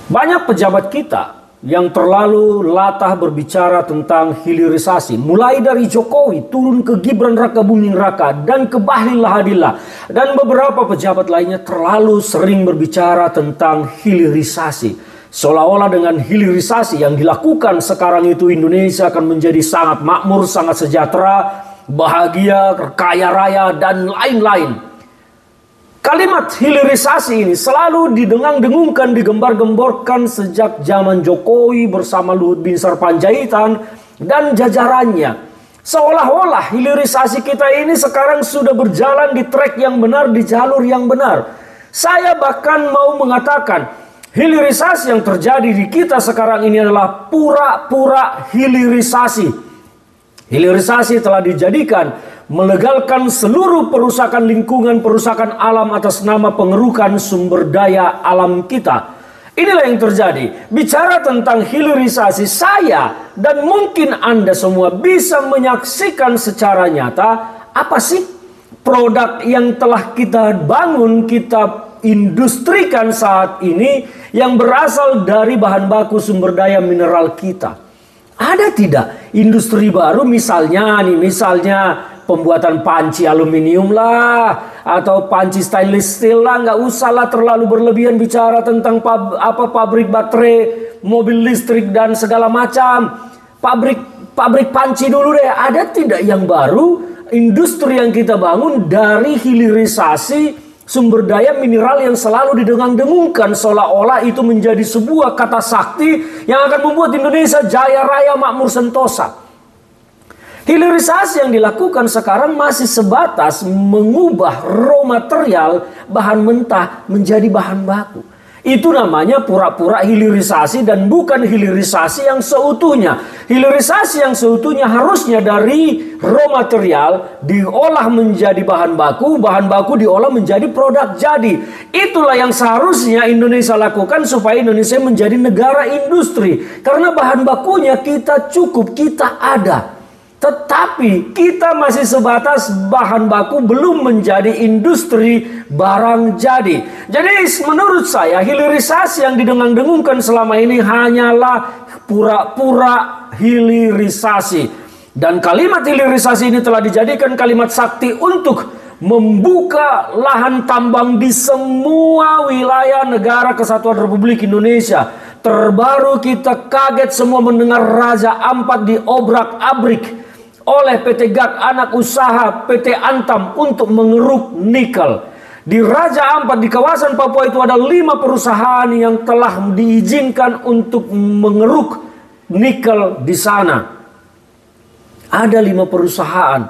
Banyak pejabat kita yang terlalu latah berbicara tentang hilirisasi. Mulai dari Jokowi turun ke Gibran Rakabuming Raka dan ke Bahlil Lahadilah. Dan beberapa pejabat lainnya terlalu sering berbicara tentang hilirisasi. Seolah-olah dengan hilirisasi yang dilakukan sekarang itu Indonesia akan menjadi sangat makmur, sangat sejahtera, bahagia, kaya raya, dan lain-lain. Kalimat hilirisasi ini selalu didengung-dengungkan, digembar-gemborkan sejak zaman Jokowi bersama Luhut Binsar Panjaitan dan jajarannya. Seolah-olah hilirisasi kita ini sekarang sudah berjalan di trek yang benar, di jalur yang benar. Saya bahkan mau mengatakan, hilirisasi yang terjadi di kita sekarang ini adalah pura-pura hilirisasi. Hilirisasi telah dijadikan melegalkan seluruh perusakan lingkungan, perusakan alam atas nama pengerukan sumber daya alam kita. Inilah yang terjadi. Bicara tentang hilirisasi, saya dan mungkin Anda semua bisa menyaksikan secara nyata apa sih produk yang telah kita bangun, kita industrikan saat ini yang berasal dari bahan baku sumber daya mineral kita. Ada tidak industri baru misalnya pembuatan panci aluminium lah, atau panci stainless steel lah. Nggak usah lah terlalu berlebihan bicara tentang pabrik baterai, mobil listrik dan segala macam. Pabrik panci dulu deh. Ada tidak yang baru industri yang kita bangun dari hilirisasi sumber daya mineral yang selalu didengung-dengungkan seolah-olah itu menjadi sebuah kata sakti yang akan membuat Indonesia jaya raya makmur sentosa. Hilirisasi yang dilakukan sekarang masih sebatas mengubah raw material, bahan mentah menjadi bahan baku. Itu namanya pura-pura hilirisasi dan bukan hilirisasi yang seutuhnya. Hilirisasi yang seutuhnya harusnya dari raw material diolah menjadi bahan baku diolah menjadi produk jadi. Itulah yang seharusnya Indonesia lakukan supaya Indonesia menjadi negara industri. Karena bahan bakunya kita cukup, kita ada. Tetapi kita masih sebatas bahan baku, belum menjadi industri barang jadi. Jadi menurut saya hilirisasi yang didengung-dengungkan selama ini hanyalah pura-pura hilirisasi. Dan kalimat hilirisasi ini telah dijadikan kalimat sakti untuk membuka lahan tambang di semua wilayah negara Kesatuan Republik Indonesia. Terbaru kita kaget semua mendengar Raja Ampat diobrak-abrik oleh PT GAK anak usaha PT Antam untuk mengeruk nikel. Di Raja Ampat di kawasan Papua itu ada 5 perusahaan yang telah diizinkan untuk mengeruk nikel di sana. Ada 5 perusahaan.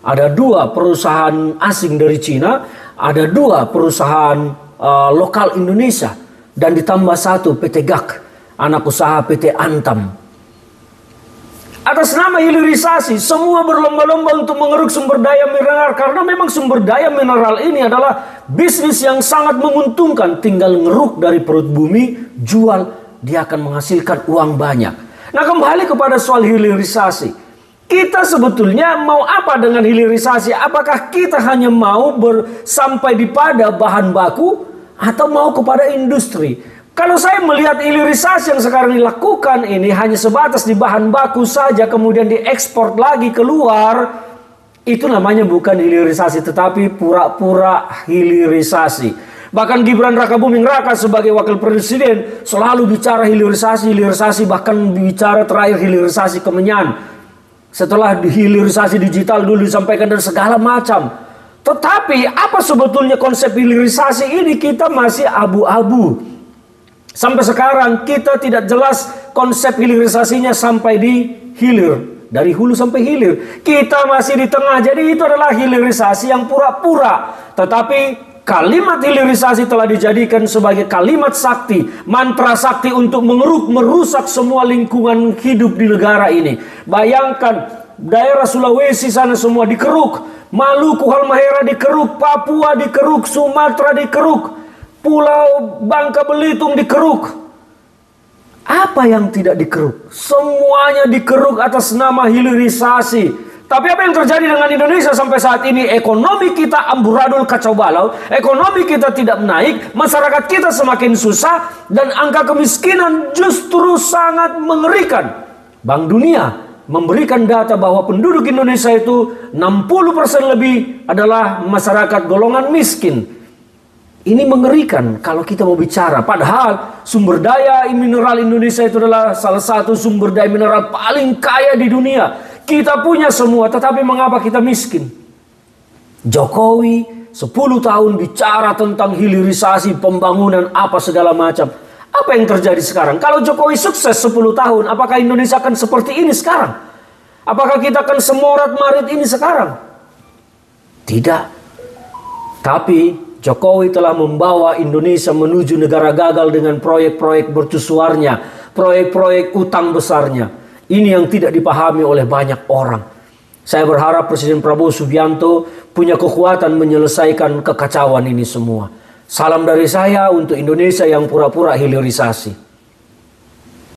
Ada 2 perusahaan asing dari Cina, ada 2 perusahaan lokal Indonesia, dan ditambah 1 PT GAK anak usaha PT Antam. Atas nama hilirisasi, semua berlomba-lomba untuk mengeruk sumber daya mineral. Karena memang sumber daya mineral ini adalah bisnis yang sangat menguntungkan. Tinggal ngeruk dari perut bumi, jual, dia akan menghasilkan uang banyak. Nah, kembali kepada soal hilirisasi. Kita sebetulnya mau apa dengan hilirisasi? Apakah kita hanya mau sampai di pada bahan baku atau mau kepada industri? Kalau saya melihat hilirisasi yang sekarang dilakukan ini hanya sebatas di bahan baku saja, kemudian diekspor lagi keluar, itu namanya bukan hilirisasi tetapi pura-pura hilirisasi. Bahkan Gibran Rakabuming Raka sebagai wakil presiden selalu bicara hilirisasi, bahkan bicara terakhir hilirisasi kemenyan. Setelah hilirisasi digital dulu disampaikan dan segala macam. Tetapi apa sebetulnya konsep hilirisasi ini kita masih abu-abu. Sampai sekarang kita tidak jelas konsep hilirisasinya sampai di hilir. Dari hulu sampai hilir. Kita masih di tengah. Jadi itu adalah hilirisasi yang pura-pura. Tetapi kalimat hilirisasi telah dijadikan sebagai kalimat sakti. Mantra sakti untuk mengeruk, merusak semua lingkungan hidup di negara ini. Bayangkan daerah Sulawesi sana semua dikeruk. Maluku, Halmahera dikeruk. Papua dikeruk. Sumatera dikeruk. Pulau Bangka Belitung dikeruk. Apa yang tidak dikeruk? Semuanya dikeruk atas nama hilirisasi. Tapi apa yang terjadi dengan Indonesia sampai saat ini? Ekonomi kita amburadul kacau balau, ekonomi kita tidak naik, masyarakat kita semakin susah, dan angka kemiskinan justru sangat mengerikan. Bank Dunia memberikan data bahwa penduduk Indonesia itu 60% lebih adalah masyarakat golongan miskin. Ini mengerikan kalau kita mau bicara. Padahal sumber daya mineral Indonesia itu adalah salah satu sumber daya mineral paling kaya di dunia. Kita punya semua, tetapi mengapa kita miskin? Jokowi 10 tahun bicara tentang hilirisasi, pembangunan, apa segala macam. Apa yang terjadi sekarang? Kalau Jokowi sukses 10 tahun, apakah Indonesia akan seperti ini sekarang? Apakah kita akan semorat-marit ini sekarang? Tidak. Tapi Jokowi telah membawa Indonesia menuju negara gagal dengan proyek-proyek mercusuarnya, proyek-proyek utang besarnya. Ini yang tidak dipahami oleh banyak orang. Saya berharap Presiden Prabowo Subianto punya kekuatan menyelesaikan kekacauan ini semua. Salam dari saya untuk Indonesia yang pura-pura hilirisasi.